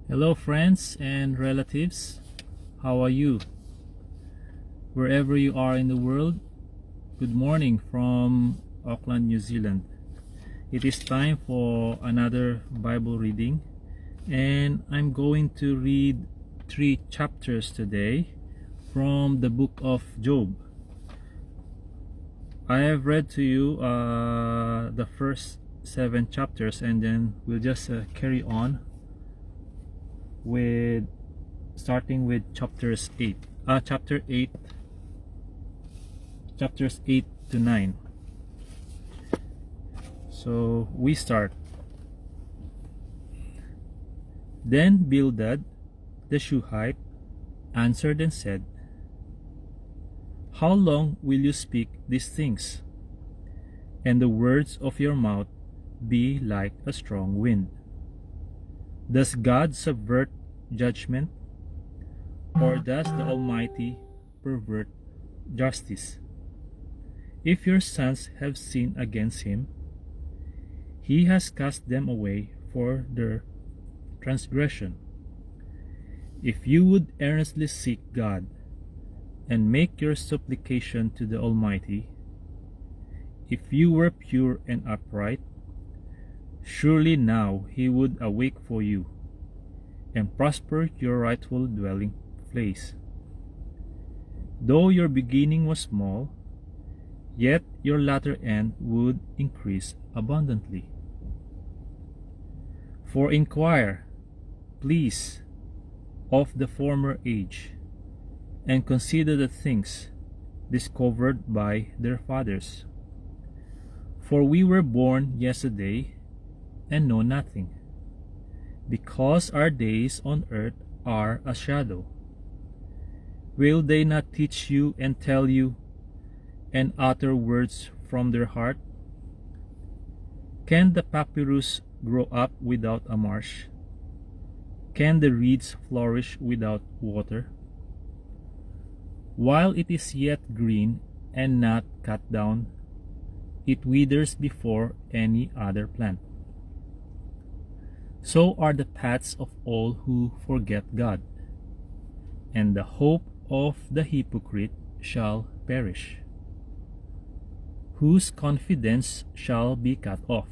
Hello, friends and relatives. How are you? Wherever you are in the world, good morning from Auckland, New Zealand. It is time for another Bible reading, and I'm going to read 3 chapters today from the book of Job. I have read to you the first 7 chapters, and then we'll just carry on with starting with chapters 8 chapters 8 to 9. So we start. Then Bildad the Shuhite answered and said, "How long will you speak these things, and the words of your mouth be like a strong wind? Does God subvert judgment, or does the Almighty pervert justice? If your sons have sinned against him, he has cast them away for their transgression. If you would earnestly seek God and make your supplication to the Almighty, if you were pure and upright, surely now he would awake for you and prosper your rightful dwelling place. Though your beginning was small, yet your latter end would increase abundantly. For inquire, please, of the former age, and consider the things discovered by their fathers. For we were born yesterday and know nothing, because our days on earth are a shadow. Will they not teach you and tell you and utter words from their heart? Can the papyrus grow up without a marsh? Can the reeds flourish without water? While it is yet green and not cut down, it withers before any other plant. So are the paths of all who forget God, and the hope of the hypocrite shall perish, whose confidence shall be cut off,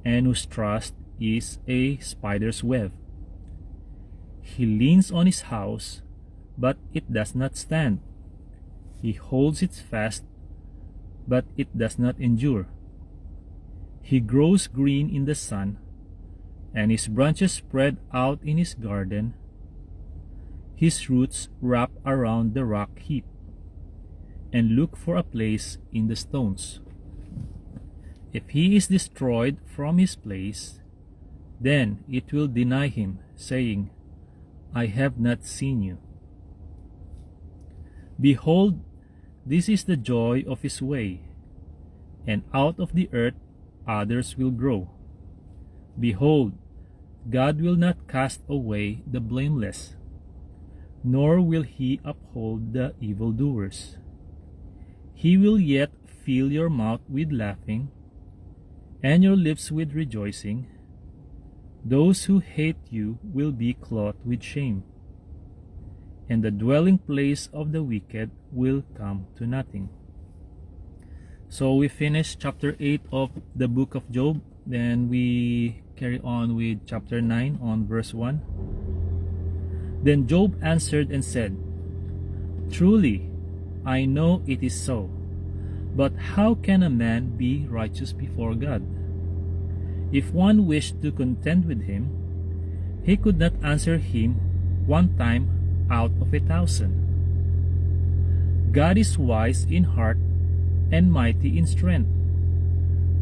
and whose trust is a spider's web. He leans on his house, but it does not stand. He holds it fast, but it does not endure. He grows green in the sun, and his branches spread out in his garden. His roots wrap around the rock heap and look for a place in the stones. If he is destroyed from his place, then it will deny him, saying, I have not seen you. Behold, this is the joy of his way, and out of the earth others will grow. Behold, God will not cast away the blameless, nor will he uphold the evildoers. He will yet fill your mouth with laughing, and your lips with rejoicing. Those who hate you will be clothed with shame, and the dwelling place of the wicked will come to nothing. So we finished chapter 8 of the book of Job. Then we carry on with chapter 9 on verse 1. Then Job answered and said, Truly, I know it is so, but how can a man be righteous before God? If one wished to contend with him, he could not answer him 1 time out of 1,000. God is wise in heart and mighty in strength.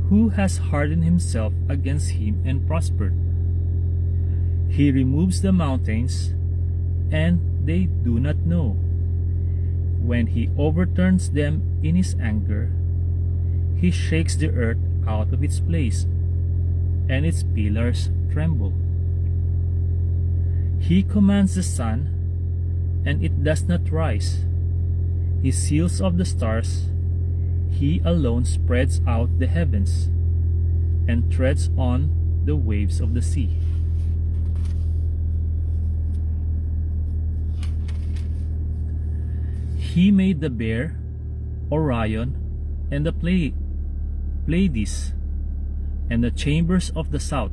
Who has hardened himself against him and prospered? He removes the mountains, and they do not know. When he overturns them in his anger, he shakes the earth out of its place, and its pillars tremble. He commands the sun, and it does not rise. He seals up the stars. He alone spreads out the heavens and treads on the waves of the sea. He made the Bear, Orion, and the Pleiades, and the chambers of the south.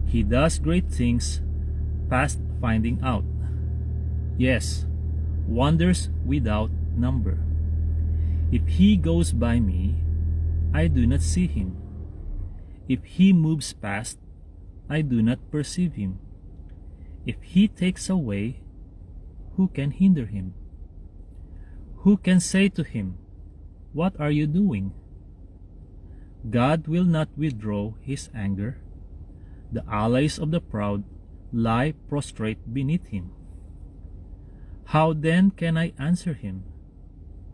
He does great things past finding out. Yes, wonders without number. If he goes by me, I do not see him. If he moves past, I do not perceive him. If he takes away, who can hinder him? Who can say to him, "What are you doing?" God will not withdraw his anger. The allies of the proud lie prostrate beneath him. How then can I answer him,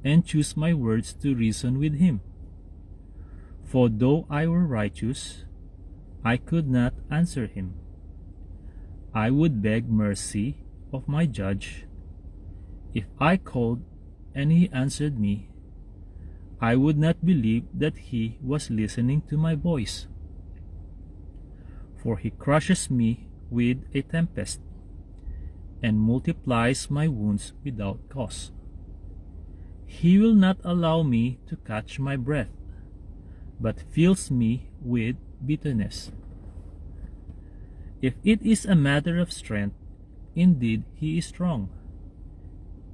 and choose my words to reason with him? For though I were righteous, I could not answer him. I would beg mercy of my judge. If I called and he answered me, I would not believe that he was listening to my voice. For he crushes me with a tempest, and multiplies my wounds without cause. He will not allow me to catch my breath, but fills me with bitterness. If it is a matter of strength, indeed he is strong.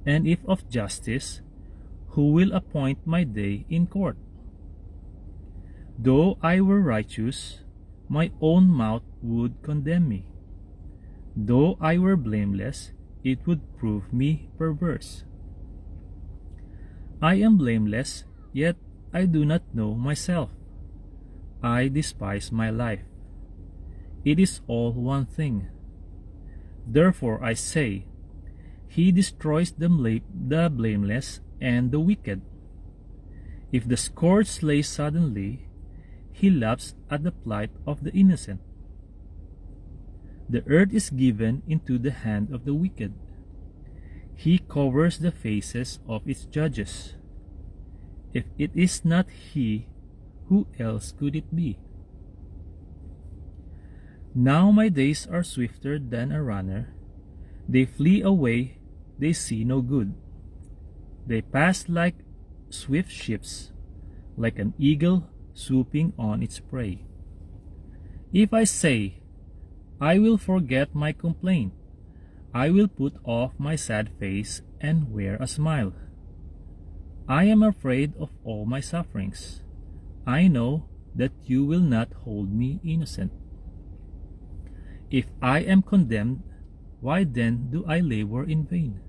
And if of justice, who will appoint my day in court? Though I were righteous, my own mouth would condemn me. Though I were blameless, it would prove me perverse. I am blameless, yet I do not know myself. I despise my life. It is all one thing. Therefore I say, he destroys the blameless and the wicked. If the scourge slays suddenly, he laughs at the plight of the innocent. The earth is given into the hand of the wicked. He covers the faces of its judges. If it is not he, who else could it be? Now my days are swifter than a runner. They flee away, they see no good. They pass like swift ships, like an eagle swooping on its prey. If I say, I will forget my complaint, I will put off my sad face and wear a smile. I am afraid of all my sufferings. I know that you will not hold me innocent. If I am condemned, why then do I labor in vain?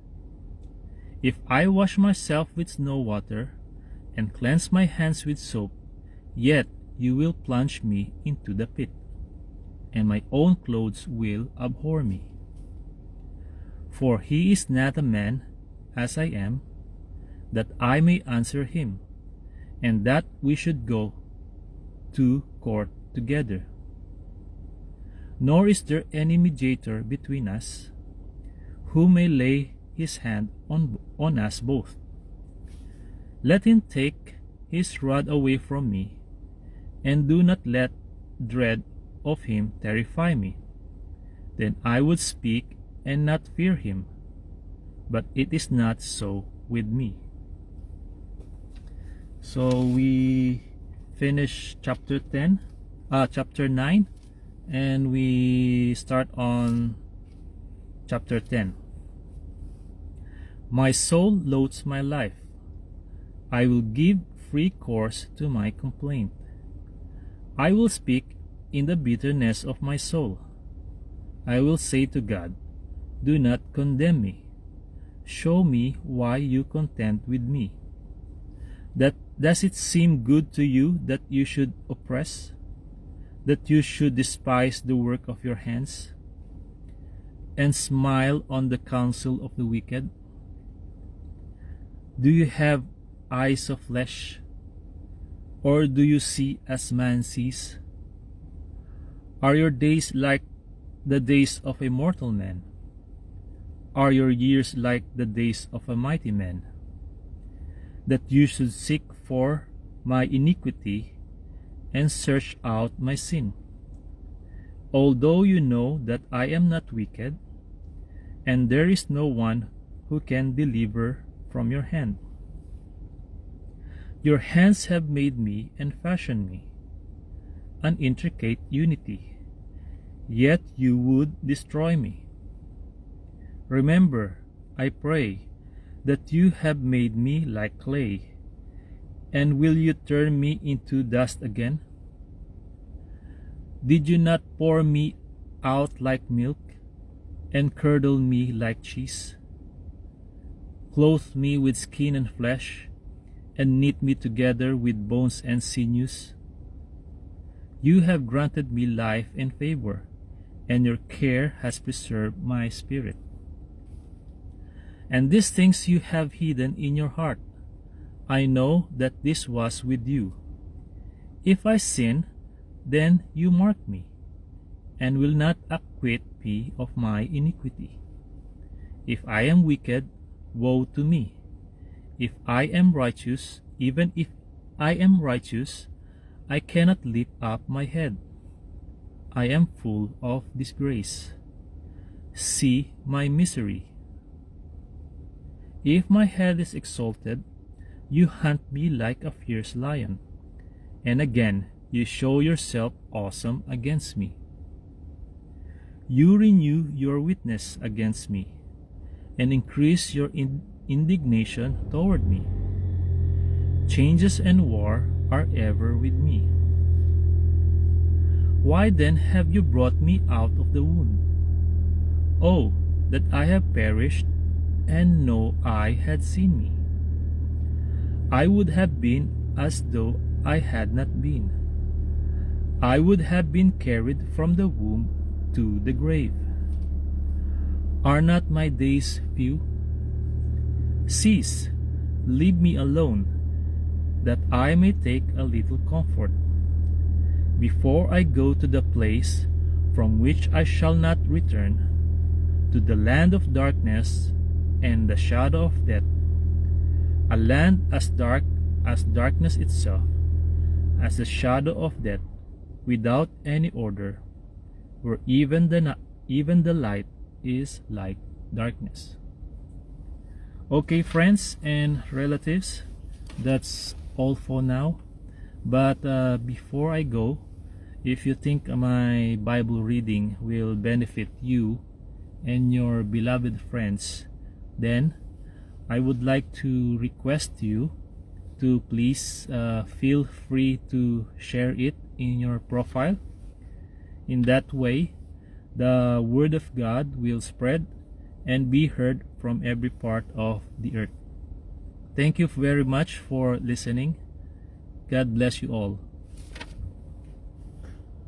If I wash myself with snow water and cleanse my hands with soap, yet you will plunge me into the pit, and my own clothes will abhor me. For he is not a man, as I am, that I may answer him, and that we should go to court together. Nor is there any mediator between us, who may lay his hand on us both. Let him take his rod away from me, and do not let dread of him terrify me. Then I would speak and not fear him, but it is not so with me. So we finish chapter 9, and we start on chapter 10. My soul loathes my life. I will give free course to my complaint. I will speak in the bitterness of my soul. I will say to God, do not condemn me. Show me why you contend with me. Does it seem good to you that you should oppress, that you should despise the work of your hands, and smile on the counsel of the wicked? Do you have eyes of flesh, or do you see as man sees? Are your days like the days of a mortal man? Are your years like the days of a mighty man? That you should seek for my iniquity and search out my sin. Although you know that I am not wicked, and there is no one who can deliver from your hand. Your hands have made me and fashioned me, an intricate unity, yet you would destroy me. Remember, I pray, that you have made me like clay, and will you turn me into dust again? Did you not pour me out like milk, and curdle me like cheese? Clothe me with skin and flesh, and knit me together with bones and sinews. You have granted me life and favor, and your care has preserved my spirit. And these things you have hidden in your heart. I know that this was with you. If I sin, then you mark me, and will not acquit me of my iniquity. If I am wicked, woe to me. If I am righteous, even if I am righteous, I cannot lift up my head. I am full of disgrace. See my misery. If my head is exalted, you hunt me like a fierce lion, and again you show yourself awesome against me. You renew your witness against me, and increase your indignation toward me. Changes and war are ever with me. Why then have you brought me out of the womb? Oh, that I have perished, and no eye had seen me. I would have been as though I had not been. I would have been carried from the womb to the grave. Are not my days few? Cease, leave me alone, that I may take a little comfort, before I go to the place from which I shall not return, to the land of darkness and the shadow of death, a land as dark as darkness itself, as the shadow of death, without any order, where even the light is like darkness. Okay, friends and relatives, that's all for now. But before I go, if you think my Bible reading will benefit you and your beloved friends, then I would like to request you to please feel free to share it in your profile. In that way, the Word of God will spread and be heard from every part of the earth. Thank you very much for listening. God bless you all.